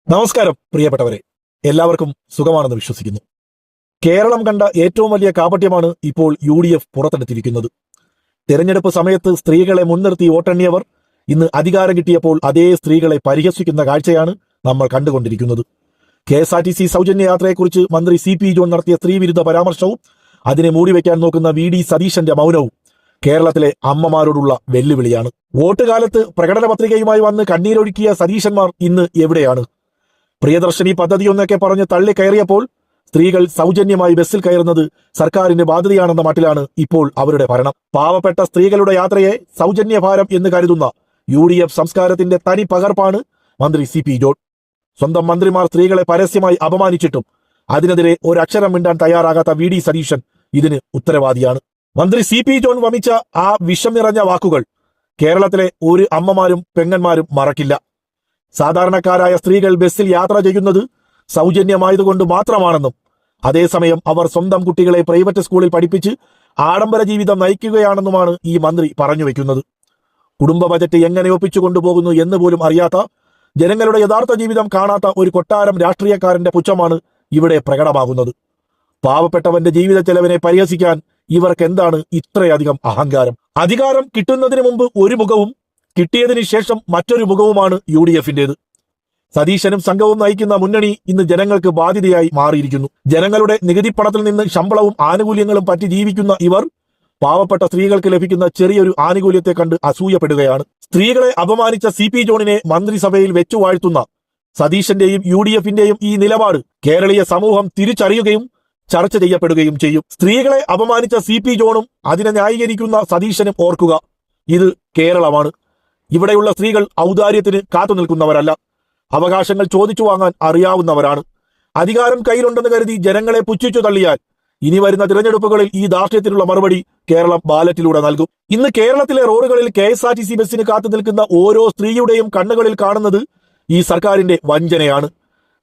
നമസ്കാരം പ്രിയപ്പെട്ടവരെ, എല്ലാവർക്കും സുഖമാണെന്ന് വിശ്വസിക്കുന്നു. കേരളം കണ്ട ഏറ്റവും വലിയ കാപട്യമാണ് ഇപ്പോൾ UDF പുറത്തെടുത്തിരിക്കുന്നത്. തെരഞ്ഞെടുപ്പ് സമയത്ത് സ്ത്രീകളെ മുൻനിർത്തി വോട്ടെണ്ണിയവർ ഇന്ന് അധികാരം കിട്ടിയപ്പോൾ അതേ സ്ത്രീകളെ പരിഹസിക്കുന്ന കാഴ്ചയാണ് നമ്മൾ കണ്ടുകൊണ്ടിരിക്കുന്നത്. KSRTC സൗജന്യ യാത്രയെക്കുറിച്ച് മന്ത്രി CP ജോൺ നടത്തിയ സ്ത്രീവിരുദ്ധ പരാമർശവും അതിനെ മൂടിവെക്കാൻ നോക്കുന്ന VD സതീശന്റെ മൗനവും കേരളത്തിലെ അമ്മമാരോടുള്ള വെല്ലുവിളിയാണ്. വോട്ടുകാലത്ത് പ്രകടന പത്രികയുമായി വന്ന് കണ്ണീരൊഴുക്കിയ സതീശന്മാർ ഇന്ന് എവിടെയാണ്? പ്രിയദർശിനി പദ്ധതിയൊന്നൊക്കെ പറഞ്ഞ് തള്ളിക്കയറിയപ്പോൾ സ്ത്രീകൾ സൗജന്യമായി ബസ്സിൽ കയറുന്നത് സർക്കാരിന്റെ ബാധ്യതയാണെന്ന മട്ടിലാണ് ഇപ്പോൾ അവരുടെ ഭരണം. പാവപ്പെട്ട സ്ത്രീകളുടെ യാത്രയെ സൗജന്യഭാരം എന്ന് കരുതുന്ന UDF സംസ്കാരത്തിന്റെ തനി പകർപ്പാണ് മന്ത്രി CP ജോൺ. സ്വന്തം മന്ത്രിമാർ സ്ത്രീകളെ പരസ്യമായി അപമാനിച്ചിട്ടും അതിനെതിരെ ഒരക്ഷരം മിണ്ടാൻ തയ്യാറാകാത്ത VD സതീശൻ ഇതിന് ഉത്തരവാദിയാണ്. മന്ത്രി CP ജോൺ വമിച്ച ആ വിഷം നിറഞ്ഞ വാക്കുകൾ കേരളത്തിലെ ഒരു അമ്മമാരും പെങ്ങന്മാരും മറക്കില്ല. സാധാരണക്കാരായ സ്ത്രീകൾ ബസ്സിൽ യാത്ര ചെയ്യുന്നത് സൗജന്യമായതുകൊണ്ട് മാത്രമാണെന്നും അതേസമയം അവർ സ്വന്തം കുട്ടികളെ പ്രൈവറ്റ് സ്കൂളിൽ പഠിപ്പിച്ച് ആഡംബര ജീവിതം നയിക്കുകയാണെന്നുമാണ് ഈ മന്ത്രി പറഞ്ഞു വെക്കുന്നത്. കുടുംബ ബജറ്റ് എങ്ങനെ ഒപ്പിച്ചു കൊണ്ടുപോകുന്നു എന്ന് പോലും അറിയാത്ത, ജനങ്ങളുടെ യഥാർത്ഥ ജീവിതം കാണാത്ത ഒരു കൊട്ടാരം രാഷ്ട്രീയക്കാരന്റെ പുച്ഛമാണ് ഇവിടെ പ്രകടമാകുന്നത്. പാവപ്പെട്ടവന്റെ ജീവിത ചെലവിനെ പരിഹസിക്കാൻ ഇവർക്ക് എന്താണ് ഇത്രയധികം അഹങ്കാരം? അധികാരം കിട്ടുന്നതിന് മുമ്പ് ഒരു മുഖവും കിട്ടിയതിനു ശേഷം മറ്റൊരു മുഖവുമാണ് UDFന്റേത്. സതീശനും സംഘവും നയിക്കുന്ന മുന്നണി ഇന്ന് ജനങ്ങൾക്ക് ബാധ്യതയായി മാറിയിരിക്കുന്നു. ജനങ്ങളുടെ നികുതിപ്പണത്തിൽ നിന്ന് ശമ്പളവും ആനുകൂല്യങ്ങളും പറ്റി ജീവിക്കുന്ന ഇവർ പാവപ്പെട്ട സ്ത്രീകൾക്ക് ലഭിക്കുന്ന ചെറിയൊരു ആനുകൂല്യത്തെ കണ്ട് അസൂയപ്പെടുകയാണ്. സ്ത്രീകളെ അപമാനിച്ച CP ജോണിനെ മന്ത്രിസഭയിൽ വെച്ചു വാഴ്ത്തുന്ന സതീശന്റെയും UDFന്റെയും ഈ നിലപാട് കേരളീയ സമൂഹം തിരിച്ചറിയുകയും ചർച്ച ചെയ്യപ്പെടുകയും ചെയ്യും. സ്ത്രീകളെ അപമാനിച്ച CP ജോണും അതിനെ ന്യായീകരിക്കുന്ന സതീശനും ഓർക്കുക, ഇത് കേരളമാണ്. ഇവിടെയുള്ള സ്ത്രീകൾ ഔദാര്യത്തിന് കാത്തു നിൽക്കുന്നവരല്ല, അവകാശങ്ങൾ ചോദിച്ചു വാങ്ങാൻ അറിയാവുന്നവരാണ്. അധികാരം കയ്യിലുണ്ടെന്ന് കരുതി ജനങ്ങളെ പുച്ഛിച്ചു തള്ളിയാൽ ഇനി വരുന്ന തിരഞ്ഞെടുപ്പുകളിൽ ഈ ധാർഷ്ട്യത്തിനുള്ള മറുപടി കേരളം ബാലറ്റിലൂടെ നൽകും. ഇന്ന് കേരളത്തിലെ റോഡുകളിൽ KSRTC ബസ്സിന് കാത്തു നിൽക്കുന്ന ഓരോ സ്ത്രീയുടെയും കണ്ണുകളിൽ കാണുന്നത് ഈ സർക്കാരിന്റെ വഞ്ചനയാണ്.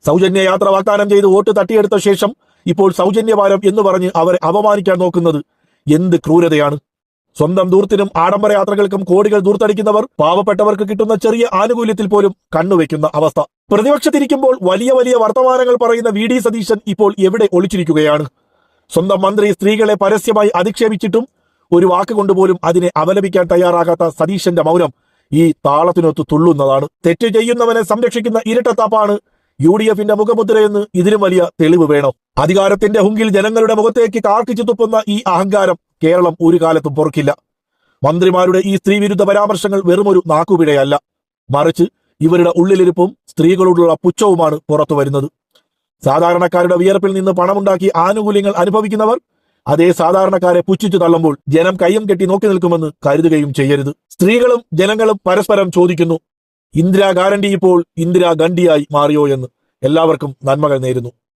സൗജന്യ യാത്ര വാഗ്ദാനം ചെയ്ത് വോട്ട് തട്ടിയെടുത്ത ശേഷം ഇപ്പോൾ സൗജന്യഭാരം എന്ന് പറഞ്ഞ് അവരെ അപമാനിക്കാൻ നോക്കുന്നത് എന്ത് ക്രൂരതയാണ്! സ്വന്തം ദൂർത്തിനും ആഡംബര യാത്രകൾക്കും കോടികൾ ദൂർത്തടിക്കുന്നവർ പാവപ്പെട്ടവർക്ക് കിട്ടുന്ന ചെറിയ ആനുകൂല്യത്തിൽ പോലും കണ്ണുവെക്കുന്ന അവസ്ഥ. പ്രതിപക്ഷത്തിരിക്കുമ്പോൾ വലിയ വലിയ വർത്തമാനങ്ങൾ പറയുന്ന VD സതീശൻ ഇപ്പോൾ എവിടെ ഒളിച്ചിരിക്കുകയാണ്? സ്വന്തം മന്ത്രി സ്ത്രീകളെ പരസ്യമായി അധിക്ഷേപിച്ചിട്ടും ഒരു വാക്കുകൊണ്ടുപോലും അതിനെ അപലപിക്കാൻ തയ്യാറാകാത്ത സതീശന്റെ മൗനം ഈ താളത്തിനൊത്ത് തുള്ളുന്നതാണ്. തെറ്റ് ചെയ്യുന്നവനെ സംരക്ഷിക്കുന്ന ഇരട്ടത്താപ്പാണ് UDFന്റെ മുഖമുദ്രയെന്ന് ഇതിലും വലിയ തെളിവ് വേണോ? അധികാരത്തിന്റെ ഹുങ്കിൽ ജനങ്ങളുടെ മുഖത്തേക്ക് കാർക്കിച്ചു തുപ്പുന്ന ഈ അഹങ്കാരം കേരളം ഒരു കാലത്തും പൊറുക്കില്ല. മന്ത്രിമാരുടെ ഈ സ്ത്രീവിരുദ്ധ പരാമർശങ്ങൾ വെറുമൊരു നാക്കുപിഴയല്ല, മറിച്ച് ഇവരുടെ ഉള്ളിലിരിപ്പും സ്ത്രീകളോടുള്ള പുച്ഛവുമാണ് പുറത്തു വരുന്നത്. സാധാരണക്കാരുടെ വിയർപ്പിൽ നിന്ന് പണമുണ്ടാക്കി ആനുകൂല്യങ്ങൾ അനുഭവിക്കുന്നവർ അതേ സാധാരണക്കാരെ പുച്ഛിച്ചു തള്ളുമ്പോൾ ജനം കയ്യും കെട്ടി നോക്കി നിൽക്കുമെന്ന് കരുതുകയും ചെയ്യരുത്. സ്ത്രീകളും ജനങ്ങളും പരസ്പരം ചോദിക്കുന്നു, ഇന്ദിരാ ഗ്യാരണ്ടി ഇപ്പോൾ ഇന്ദിരാ ഗണ്ഡിയായി മാറിയോ എന്ന്. എല്ലാവർക്കും നന്മകൾ നേരുന്നു.